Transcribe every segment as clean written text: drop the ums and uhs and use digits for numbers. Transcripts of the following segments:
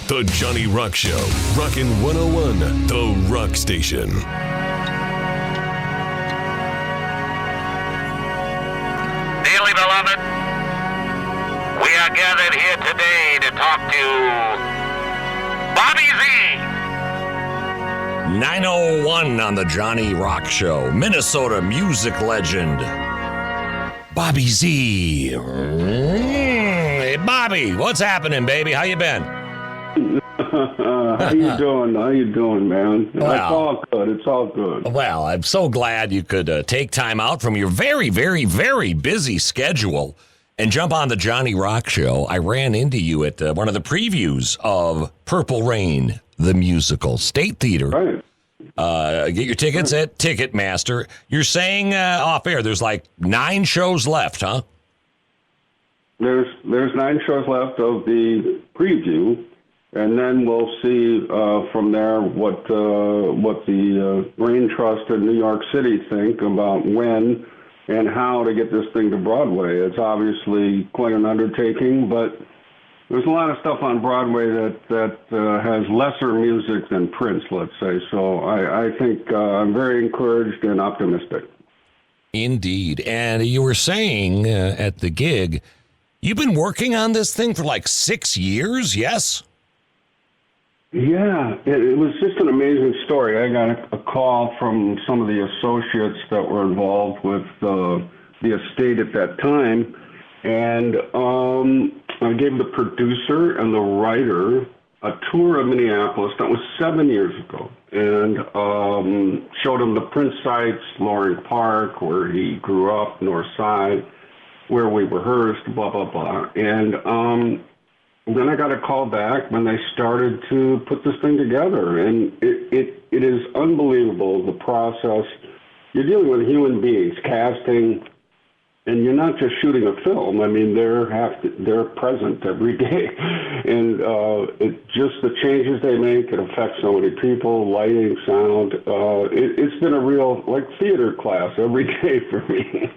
The Johnny Rock Show. Rockin' 101, The Rock Station. Dearly beloved, we are gathered here today to talk to Bobby Z. 901 on the Johnny Rock Show. Minnesota music legend, Bobby Z. Hey, Bobby, what's happening, baby? How you been? How you doing? How you doing, man? Well, it's all good. It's all good. Well, I'm so glad you could take time out from your very, very, very busy schedule and jump on the Johnny Rock Show. I ran into you at one of the previews of Purple Rain, the musical, State Theater. Right. Get your tickets at Ticketmaster. You're saying off air there's like 9 shows left, huh? There's 9 shows left of the preview, and then we'll see from there what the Brain Trust in New York City think about when and how to get this thing to Broadway. It's obviously quite an undertaking, but there's a lot of stuff on Broadway that has lesser music than Prince, let's say. So I think I'm very encouraged and optimistic. Indeed. And you were saying at the gig, you've been working on this thing for like 6 years, yes? Yeah, it was just an amazing story. I got a call from some of the associates that were involved with the estate at that time, and I gave the producer and the writer a tour of Minneapolis. That was 7 years ago, and showed him the Prince sites, Loring Park, where he grew up, North Side, where we rehearsed, blah, blah, blah. And then I got a call back when they started to put this thing together. And it is unbelievable, the process. You're dealing with human beings, casting, and you're not just shooting a film. I mean, they're present every day. And it just the changes they make, it affects so many people, lighting, sound. It's been a real, like, theater class every day for me.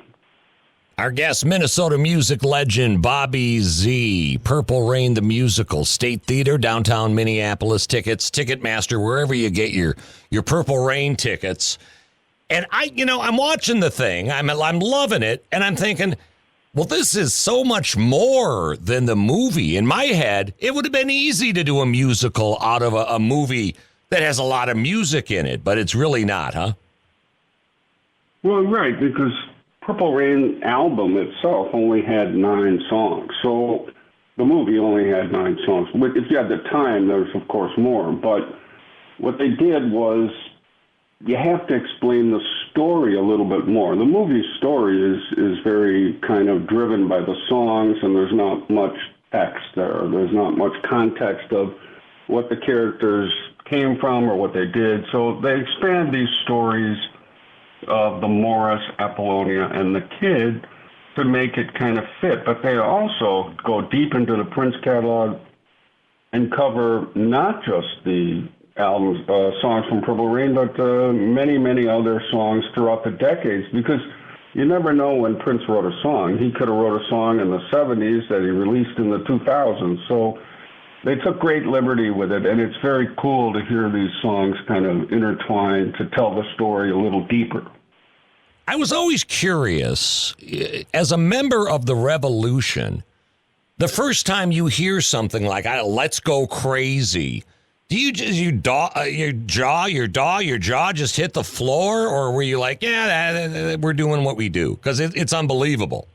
Our guest, Minnesota music legend Bobby Z. Purple Rain, the musical, State Theater, downtown Minneapolis. Tickets, Ticketmaster, wherever you get your Purple Rain tickets. And I'm watching the thing. I'm loving it, and I'm thinking, well, this is so much more than the movie. In my head, it would have been easy to do a musical out of a movie that has a lot of music in it, but it's really not, huh? Well, right, because Purple Rain album itself only had 9 songs. So the movie only had 9 songs. But if you had the time, there's, of course, more. But what they did was you have to explain the story a little bit more. The movie story is very kind of driven by the songs, and there's not much text there. There's not much context of what the characters came from or what they did. So they expand these stories of the Morris, Apollonia, and the kid to make it kind of fit. But they also go deep into the Prince catalog and cover not just the albums, songs from Purple Rain, but many, many other songs throughout the decades, because you never know when Prince wrote a song. He could have wrote a song in the 70s that he released in the 2000s. So they took great liberty with it, and it's very cool to hear these songs kind of intertwine to tell the story a little deeper. I was always curious, as a member of the Revolution, the first time you hear something like "Let's Go Crazy," do you just your jaw just hit the floor, or were you like, yeah, we're doing what we do? Because it's unbelievable.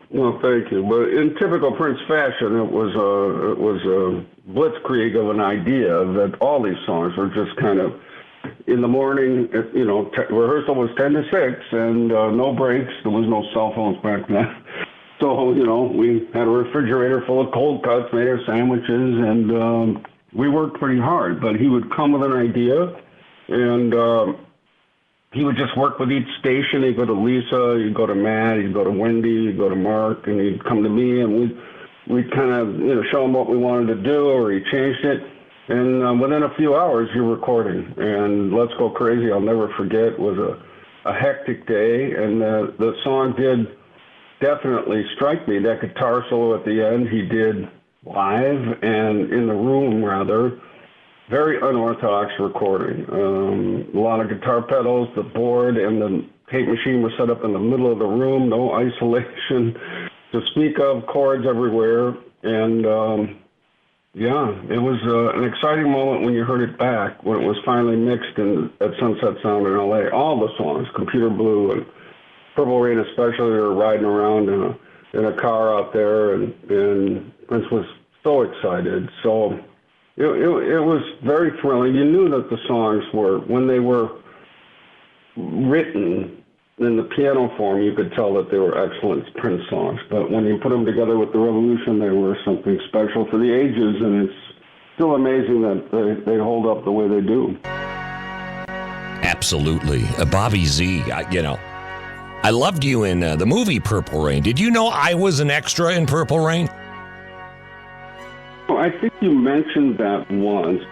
Well, thank you. But in typical Prince fashion, it was a blitzkrieg of an idea that all these songs were just kind of in the morning. Rehearsal was 10 to 6, and no breaks. There was no cell phones back then. So, we had a refrigerator full of cold cuts, made our sandwiches, and we worked pretty hard. But he would come with an idea, and he would just work with each station. He'd go to Lisa, he'd go to Matt, he'd go to Wendy, he'd go to Mark, and he'd come to me, and we'd kind of show him what we wanted to do, or he changed it. And within a few hours, you're recording. And Let's Go Crazy, I'll never forget, was a hectic day, and the song did definitely strike me. That guitar solo at the end, he did live and in the room, rather. Very unorthodox recording. A lot of guitar pedals, the board and the tape machine were set up in the middle of the room, no isolation to speak of, chords everywhere. And it was an exciting moment when you heard it back, when it was finally mixed at Sunset Sound in L.A. All the songs, Computer Blue and Purple Rain especially, were riding around in a car out there, and Prince was so excited. So it was very thrilling. You knew that the songs were, when they were written in the piano form, you could tell that they were excellent Prince songs. But when you put them together with the Revolution, they were something special for the ages, and it's still amazing that they hold up the way they do. Absolutely. Bobby Z, I loved you in the movie Purple Rain. Did you know I was an extra in Purple Rain? I think you mentioned that once.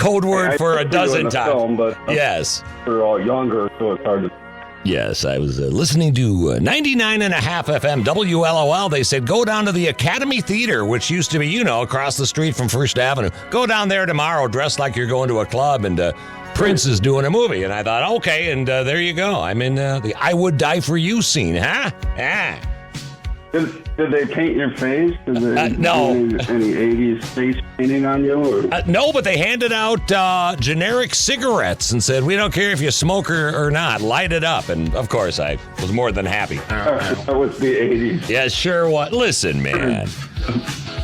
Code word for a dozen times. Film, but yes. We're all younger, so it's hard to... Yes, I was listening to 99.5 FM WLOL. They said, go down to the Academy Theater, which used to be, across the street from First Avenue. Go down there tomorrow dressed like you're going to a club, and Prince is doing a movie. And I thought, okay, and there you go. I'm in the I Would Die For You scene, huh? Ah. Did they paint your face? Did they no. do any 80s face painting on you? No, but they handed out generic cigarettes and said, we don't care if you smoke or not, light it up. And, of course, I was more than happy. That was the 80s. Yeah, sure. What? Listen, man.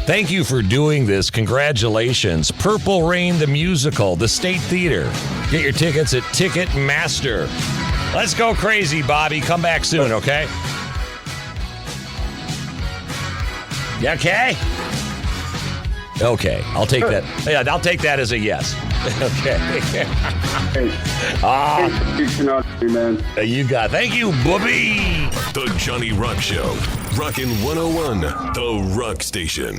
Thank you for doing this. Congratulations. Purple Rain, the musical, the State Theater. Get your tickets at Ticketmaster. Let's go crazy, Bobby. Come back soon, okay? You okay? Okay, I'll take that. Yeah, I'll take that as a yes. Okay. Man. You got. Thank you, Bobby. The Johnny Rock Show. Rockin' 101, The Rock Station.